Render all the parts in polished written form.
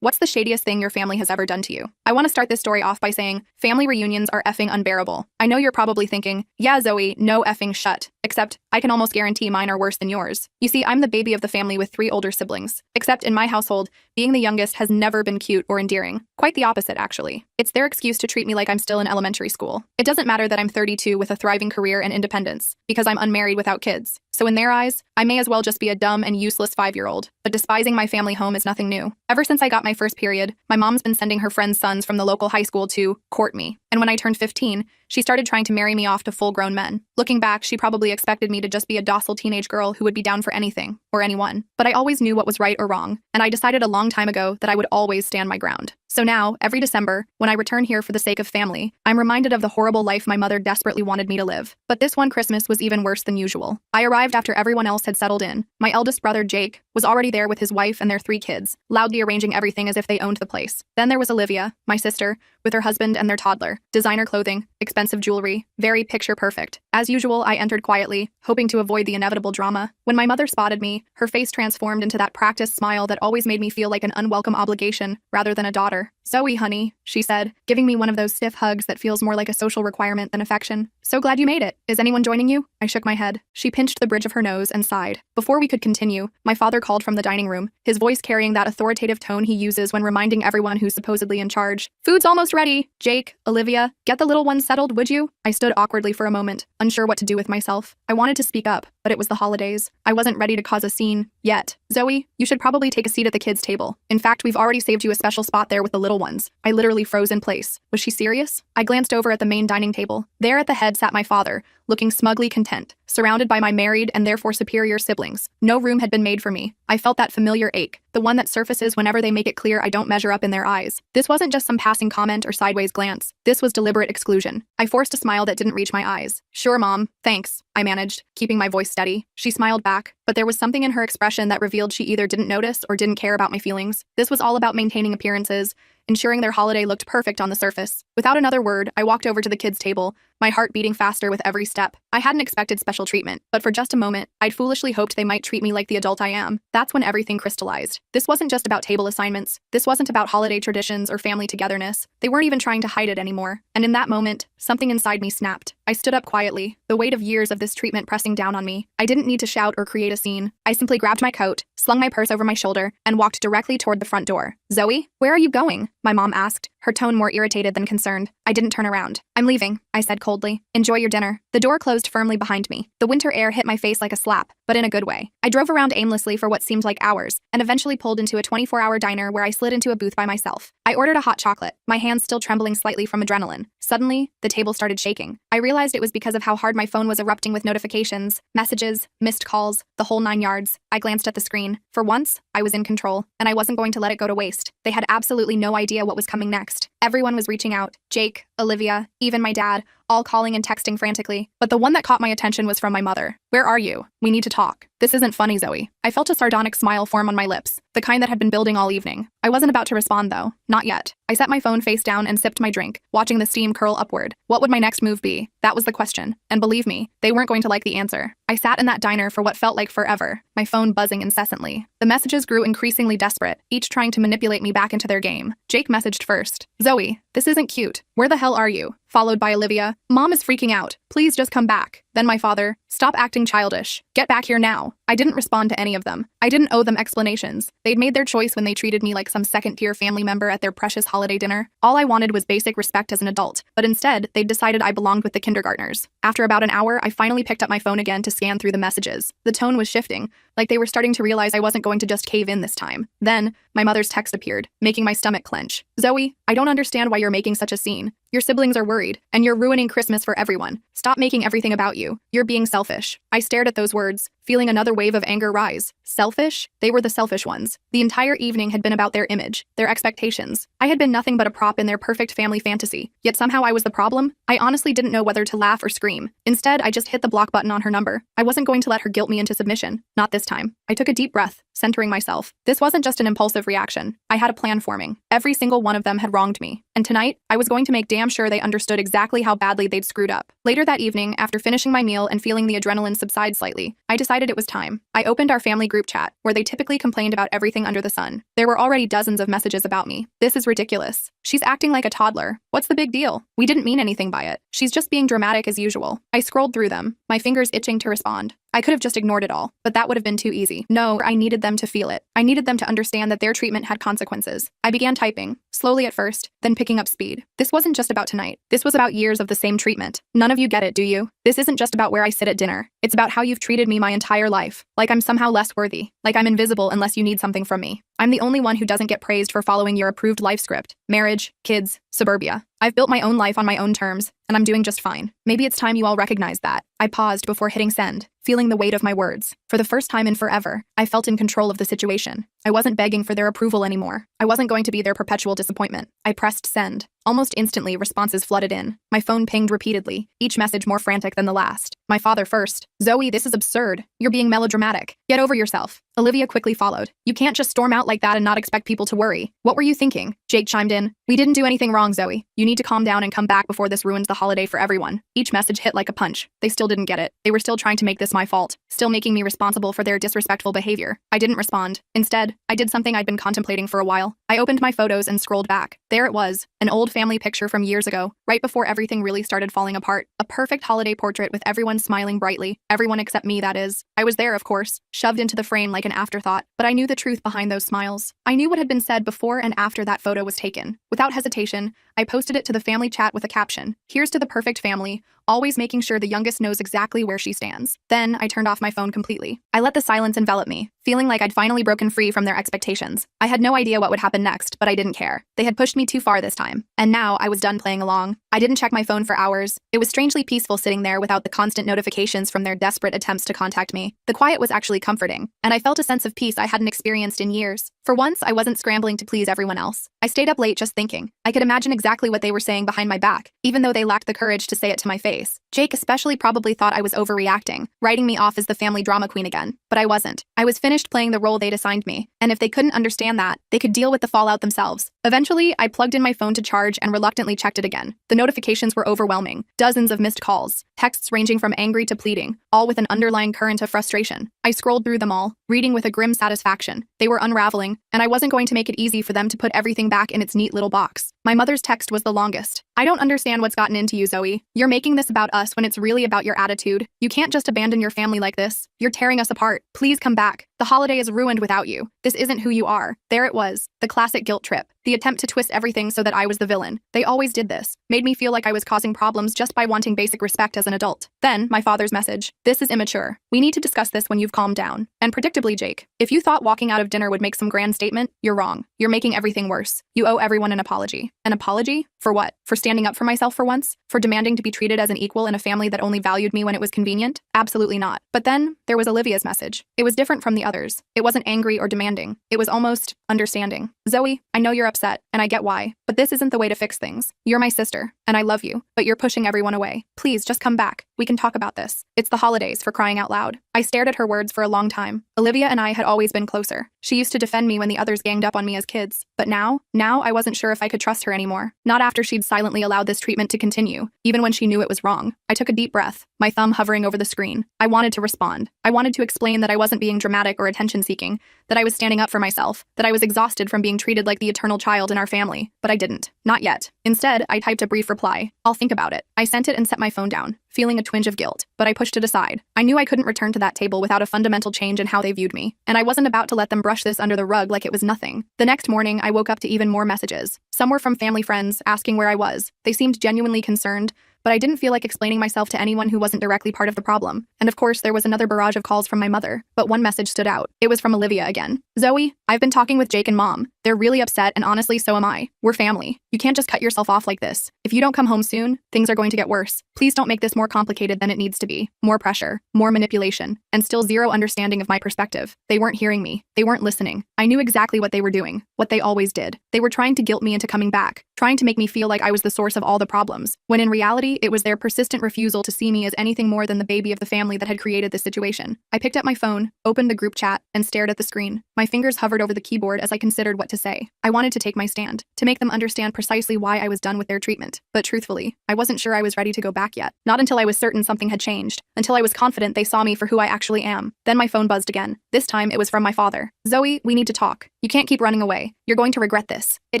What's the shadiest thing your family has ever done to you? I want to start this story off by saying, family reunions are effing unbearable. I know you're probably thinking, yeah, Zoe, no effing shut. Except, I can almost guarantee mine are worse than yours. You see, I'm the baby of the family with 3 older siblings. Except in my household, being the youngest has never been cute or endearing. Quite the opposite, actually. It's their excuse to treat me like I'm still in elementary school. It doesn't matter that I'm 32 with a thriving career and independence, because I'm unmarried without kids. So in their eyes, I may as well just be a dumb and useless 5-year-old. But despising my family home is nothing new. Ever since I got my first period, my mom's been sending her friends' sons from the local high school to court me. And when I turned 15, she started trying to marry me off to full-grown men. Looking back, she probably expected me to just be a docile teenage girl who would be down for anything, or anyone. But I always knew what was right or wrong, and I decided a long time ago that I would always stand my ground. So now, every December, when I return here for the sake of family, I'm reminded of the horrible life my mother desperately wanted me to live. But this one Christmas was even worse than usual. I arrived after everyone else had settled in. My eldest brother, Jake, was already there with his wife and their 3 kids, loudly arranging everything as if they owned the place. Then there was Olivia, my sister, with her husband and their toddler. Designer clothing, expensive jewelry, very picture perfect. As usual, I entered quietly, hoping to avoid the inevitable drama. When my mother spotted me, her face transformed into that practiced smile that always made me feel like an unwelcome obligation rather than a daughter. "Zoe, honey," she said, giving me one of those stiff hugs that feels more like a social requirement than affection. "So glad you made it. Is anyone joining you?" I shook my head. She pinched the bridge of her nose and sighed. Before we could continue, my father called from the dining room, his voice carrying that authoritative tone he uses when reminding everyone who's supposedly in charge. "Food's almost ready. Jake, Olivia, get the little one settled, would you?" I stood awkwardly for a moment, unsure what to do with myself. I wanted to speak up, but it was the holidays. I wasn't ready to cause a scene yet. "Zoe, you should probably take a seat at the kids' table. In fact, we've already saved you a special spot there with the little ones." I literally froze in place. Was she serious? I glanced over at the main dining table. There at the head sat my father, looking smugly content, surrounded by my married and therefore superior siblings. No room had been made for me. I felt that familiar ache, the one that surfaces whenever they make it clear I don't measure up in their eyes. This wasn't just some passing comment or sideways glance. This was deliberate exclusion. I forced a smile that didn't reach my eyes. "Sure, Mom. Thanks," I managed, keeping my voice steady. She smiled back, but there was something in her expression that revealed she either didn't notice or didn't care about my feelings. This was all about maintaining appearances, ensuring their holiday looked perfect on the surface. Without another word, I walked over to the kids' table, my heart beating faster with every step. I hadn't expected special treatment, but for just a moment, I'd foolishly hoped they might treat me like the adult I am. That's when everything crystallized. This wasn't just about table assignments. This wasn't about holiday traditions or family togetherness. They weren't even trying to hide it anymore. And in that moment, something inside me snapped. I stood up quietly, the weight of years of this treatment pressing down on me. I didn't need to shout or create a scene. I simply grabbed my coat, slung my purse over my shoulder, and walked directly toward the front door. "Zoe, where are you going?" my mom asked, her tone more irritated than concerned. I didn't turn around. "I'm leaving," I said coldly. "Enjoy your dinner." The door closed firmly behind me. The winter air hit my face like a slap, but in a good way. I drove around aimlessly for what seemed like hours, and eventually pulled into a 24-hour diner where I slid into a booth by myself. I ordered a hot chocolate, my hands still trembling slightly from adrenaline. Suddenly, the table started shaking. I realized it was because of how hard my phone was erupting with notifications, messages, missed calls, the whole 9 yards. I glanced at the screen. For once, I was in control, and I wasn't going to let it go to waste. They had absolutely no idea what was coming next. Everyone was reaching out. Jake, Olivia, even my dad, all calling and texting frantically. But the one that caught my attention was from my mother. "Where are you? We need to talk." "This isn't funny, Zoe." I felt a sardonic smile form on my lips, the kind that had been building all evening. I wasn't about to respond, though. Not yet. I set my phone face down and sipped my drink, watching the steam curl upward. What would my next move be? That was the question. And believe me, they weren't going to like the answer. I sat in that diner for what felt like forever, my phone buzzing incessantly. The messages grew increasingly desperate, each trying to manipulate me back into their game. Jake messaged first. "Zoe, this isn't cute. Where the hell are you?" Followed by Olivia. "Mom is freaking out. Please just come back." Then my father. "Stop acting childish. Get back here now." I didn't respond to any of them. I didn't owe them explanations. They'd made their choice when they treated me like some second-tier family member at their precious holiday dinner. All I wanted was basic respect as an adult, but instead, they'd decided I belonged with the kindergartners. After about an hour, I finally picked up my phone again to scan through the messages. The tone was shifting, like they were starting to realize I wasn't going to just cave in this time. Then, my mother's text appeared, making my stomach clench. "Zoe, I don't understand why you're making such a scene. Your siblings are worried, and you're ruining Christmas for everyone. Stop making everything about you. You're being selfish." I stared at those words, feeling another wave of anger rise. Selfish? They were the selfish ones. The entire evening had been about their image, their expectations. I had been nothing but a prop in their perfect family fantasy, yet somehow I was the problem. I honestly didn't know whether to laugh or scream. Instead, I just hit the block button on her number. I wasn't going to let her guilt me into submission. Not this time. I took a deep breath, centering myself. This wasn't just an impulsive reaction. I had a plan forming. Every single one of them had wronged me. And tonight, I was going to make damn sure they understood exactly how badly they'd screwed up. Later that evening, after finishing my meal and feeling the adrenaline subside slightly, I decided it was time. I opened our family group chat, where they typically complained about everything under the sun. There were already dozens of messages about me. This is ridiculous. She's acting like a toddler. What's the big deal? We didn't mean anything by it. She's just being dramatic as usual. I scrolled through them, my fingers itching to respond. I could have just ignored it all, but that would have been too easy. No, I needed them to feel it. I needed them to understand that their treatment had consequences. I began typing, slowly at first, then picking up speed. This wasn't just about tonight. This was about years of the same treatment. None of you get it, do you? This isn't just about where I sit at dinner. It's about how you've treated me my entire life. Like I'm somehow less worthy. Like I'm invisible unless you need something from me. I'm the only one who doesn't get praised for following your approved life script. Marriage, kids, suburbia. I've built my own life on my own terms, and I'm doing just fine. Maybe it's time you all recognize that. I paused before hitting send, feeling the weight of my words. For the first time in forever, I felt in control of the situation. I wasn't begging for their approval anymore. I wasn't going to be their perpetual disappointment. I pressed send. Almost instantly, responses flooded in. My phone pinged repeatedly, each message more frantic than the last. My father first. Zoe, this is absurd. You're being melodramatic. Get over yourself. Olivia quickly followed. You can't just storm out like that and not expect people to worry. What were you thinking? Jake chimed in. We didn't do anything wrong, Zoe. You need to calm down and come back before this ruins the holiday for everyone. Each message hit like a punch. They still didn't get it. They were still trying to make this my fault, still making me responsible for their disrespectful behavior. I didn't respond. Instead, I did something I'd been contemplating for a while. I opened my photos and scrolled back. There it was, an old family picture from years ago, right before everything really started falling apart. A perfect holiday portrait with everyone smiling brightly. Everyone except me, that is. I was there, of course, shoved into the frame like an afterthought, but I knew the truth behind those smiles. I knew what had been said before and after that photo was taken. Without hesitation, I posted it to the family chat with a caption. Here's to the perfect family, always making sure the youngest knows exactly where she stands. Then I turned off my phone completely. I let the silence envelop me, feeling like I'd finally broken free from their expectations. I had no idea what would happen next, but I didn't care. They had pushed me too far this time, and now I was done playing along. I didn't check my phone for hours. It was strangely peaceful sitting there without the constant notifications from their desperate attempts to contact me. The quiet was actually comforting, and I felt a sense of peace I hadn't experienced in years. For once, I wasn't scrambling to please everyone else. I stayed up late just thinking. I could imagine exactly what they were saying behind my back, even though they lacked the courage to say it to my face. Jake especially probably thought I was overreacting, writing me off as the family drama queen again. But I wasn't. I was finished playing the role they'd assigned me, and if they couldn't understand that, they could deal with the fallout themselves. Eventually, I plugged in my phone to charge and reluctantly checked it again. The notifications were overwhelming. Dozens of missed calls, texts ranging from angry to pleading, all with an underlying current of frustration. I scrolled through them all, reading with a grim satisfaction. They were unraveling, and I wasn't going to make it easy for them to put everything back in its neat little box. My mother's text was the longest. I don't understand what's gotten into you, Zoe. You're making this about us when it's really about your attitude. You can't just abandon your family like this. You're tearing us apart. Please come back. The holiday is ruined without you. This isn't who you are. There it was, the classic guilt trip. The attempt to twist everything so that I was the villain. They always did this. Made me feel like I was causing problems just by wanting basic respect as an adult. Then, my father's message. This is immature. We need to discuss this when you've calmed down. And predictably, Jake, if you thought walking out of dinner would make some grand statement, you're wrong. You're making everything worse. You owe everyone an apology. An apology? For what? For standing up for myself for once? For demanding to be treated as an equal in a family that only valued me when it was convenient? Absolutely not. But then, there was Olivia's message. It was different from the others. It wasn't angry or demanding. It was almost understanding. Zoe, I know you're upset, and I get why, but this isn't the way to fix things. You're my sister, and I love you, but you're pushing everyone away. Please, just come back. We can talk about this. It's the holidays, for crying out loud. I stared at her words for a long time. Olivia and I had always been closer. She used to defend me when the others ganged up on me as kids. But now I wasn't sure if I could trust her anymore. Not after she'd silently allowed this treatment to continue, even when she knew it was wrong. I took a deep breath, my thumb hovering over the screen. I wanted to respond. I wanted to explain that I wasn't being dramatic or attention-seeking, that I was standing up for myself, that I was exhausted from being treated like the eternal child in our family. But I didn't. Not yet. Instead, I typed a brief reply. I'll think about it. I sent it and set my phone down, feeling a twinge of guilt, but I pushed it aside. I knew I couldn't return to that table without a fundamental change in how they viewed me, and I wasn't about to let them brush this under the rug like it was nothing. The next morning, I woke up to even more messages. Some were from family friends, asking where I was. They seemed genuinely concerned, but I didn't feel like explaining myself to anyone who wasn't directly part of the problem. And of course, there was another barrage of calls from my mother, but one message stood out. It was from Olivia again. Zoe, I've been talking with Jake and Mom. They're really upset, and honestly, so am I. We're family. You can't just cut yourself off like this. If you don't come home soon, things are going to get worse. Please don't make this more complicated than it needs to be. More pressure, more manipulation, and still zero understanding of my perspective. They weren't hearing me. They weren't listening. I knew exactly what they were doing, what they always did. They were trying to guilt me into coming back, trying to make me feel like I was the source of all the problems, when in reality, it was their persistent refusal to see me as anything more than the baby of the family that had created this situation. I picked up my phone, opened the group chat, and stared at the screen. My fingers hovered over the keyboard as I considered what to say. I wanted to take my stand, to make them understand precisely why I was done with their treatment. But truthfully, I wasn't sure I was ready to go back yet. Not until I was certain something had changed, until I was confident they saw me for who I actually am. Then my phone buzzed again. This time, it was from my father. Zoe, we need to talk. You can't keep running away. You're going to regret this. It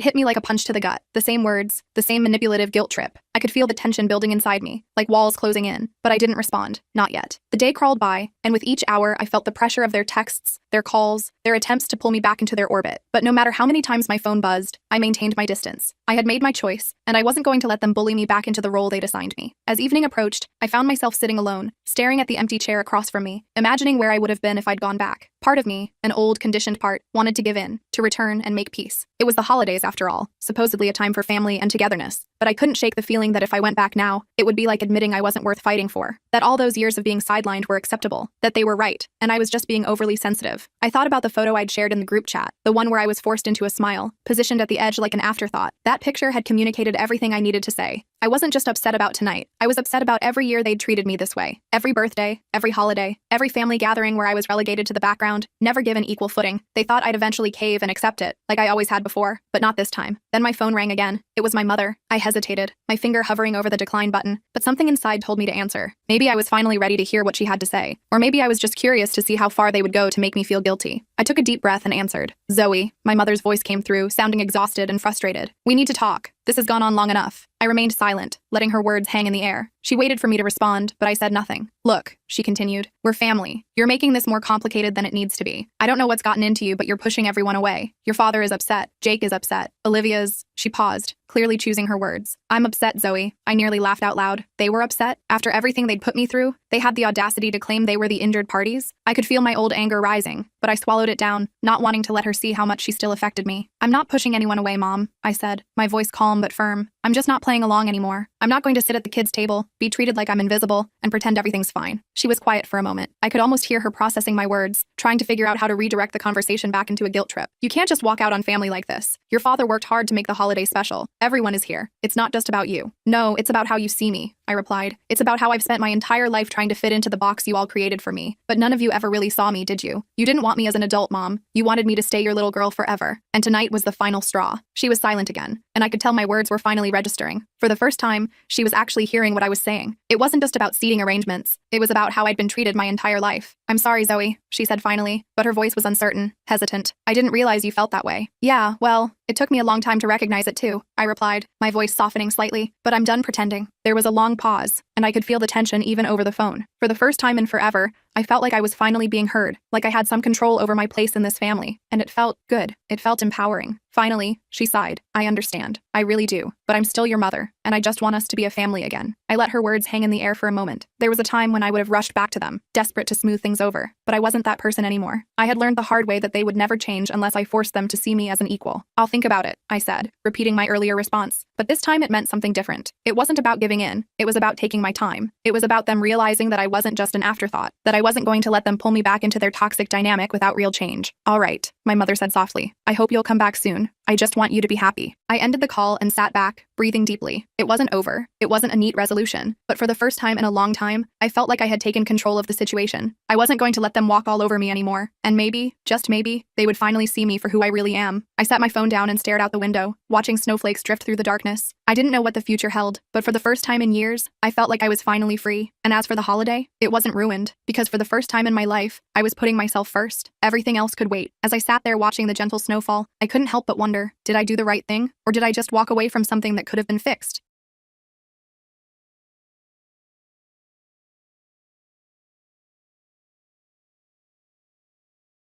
hit me like a punch to the gut. The same words, the same manipulative guilt trip. I could feel the tension building inside me, like walls closing in, but I didn't respond. Not yet. The day crawled by, and with each hour, I felt the pressure of their texts, their calls, their attempts to pull me back into their orbit. But no matter how many times my phone buzzed, I maintained my distance. I had made my choice, and I wasn't going to let them bully me back into the role they'd assigned me. As evening approached, I found myself sitting alone, staring at the empty chair across from me, imagining where I would have been if I'd gone back. Part of me, an old, conditioned part, wanted to give in, to return and make peace. It was the holidays, after all, supposedly a time for family and togetherness. But I couldn't shake the feeling that if I went back now, it would be like admitting I wasn't worth fighting for, that all those years of being sidelined were acceptable, that they were right, and I was just being overly sensitive. I thought about the photo I'd shared in the group chat, the one where I was forced into a smile, positioned at the edge like an afterthought. That picture had communicated everything I needed to say. I wasn't just upset about tonight. I was upset about every year they'd treated me this way. Every birthday, every holiday, every family gathering where I was relegated to the background, never given equal footing. They thought I'd eventually cave and accept it, like I always had before, but not this time. Then my phone rang again. It was my mother. I hesitated, my finger hovering over the decline button, but something inside told me to answer. Maybe I was finally ready to hear what she had to say, or maybe I was just curious to see how far they would go to make me feel guilty. I took a deep breath and answered. Zoe, my mother's voice came through, sounding exhausted and frustrated. We need to talk. This has gone on long enough. I remained silent, letting her words hang in the air. She waited for me to respond, but I said nothing. Look, she continued, we're family. You're making this more complicated than it needs to be. I don't know what's gotten into you, but you're pushing everyone away. Your father is upset. Jake is upset. Olivia's... She paused, clearly choosing her words. I'm upset, Zoe. I nearly laughed out loud. They were upset? After everything they'd put me through? They had the audacity to claim they were the injured parties? I could feel my old anger rising, but I swallowed it down, not wanting to let her see how much she still affected me. I'm not pushing anyone away, Mom, I said, my voice calm but firm. I'm just not playing along anymore. I'm not going to sit at the kids' table, be treated like I'm invisible, and pretend everything's fine. She was quiet for a moment. I could almost hear her processing my words, trying to figure out how to redirect the conversation back into a guilt trip. You can't just walk out on family like this. Your father worked hard to make the holiday special. Everyone is here. It's not just about you. No, it's about how you see me, I replied. It's about how I've spent my entire life trying to fit into the box you all created for me. But none of you ever really saw me, did you? You didn't want me as an adult, Mom. You wanted me to stay your little girl forever. And tonight was the final straw. She was silent again, and I could tell my words were finally registering. For the first time, she was actually hearing what I was saying. It wasn't just about seating arrangements. It was about how I'd been treated my entire life. I'm sorry, Zoe, she said finally, but her voice was uncertain, hesitant. I didn't realize you felt that way. Yeah, well, it took me a long time to recognize it too, I replied, my voice softening slightly, but I'm done pretending. There was a long pause, and I could feel the tension even over the phone. For the first time in forever, I felt like I was finally being heard, like I had some control over my place in this family, and it felt good. It felt empowering. Finally, she sighed. I understand. I really do. But I'm still your mother, and I just want us to be a family again. I let her words hang in the air for a moment. There was a time when I would have rushed back to them, desperate to smooth things over, but I wasn't that person anymore. I had learned the hard way that they would never change unless I forced them to see me as an equal. I'll think about it, I said, repeating my earlier response. But this time it meant something different. It wasn't about giving in. It was about taking my time. It was about them realizing that I wasn't just an afterthought, that I wasn't going to let them pull me back into their toxic dynamic without real change. All right, my mother said softly. I hope you'll come back soon. I just want you to be happy. I ended the call and sat back, breathing deeply. It wasn't over. It wasn't a neat resolution. But for the first time in a long time, I felt like I had taken control of the situation. I wasn't going to let them walk all over me anymore. And maybe, just maybe, they would finally see me for who I really am. I set my phone down and stared out the window, watching snowflakes drift through the darkness. I didn't know what the future held, but for the first time in years, I felt like I was finally free. And as for the holiday, it wasn't ruined, because for the first time in my life, I was putting myself first. Everything else could wait. As I sat there watching the gentle snowfall, I couldn't help but wonder, did I do the right thing? Or did I just walk away from something that could have been fixed?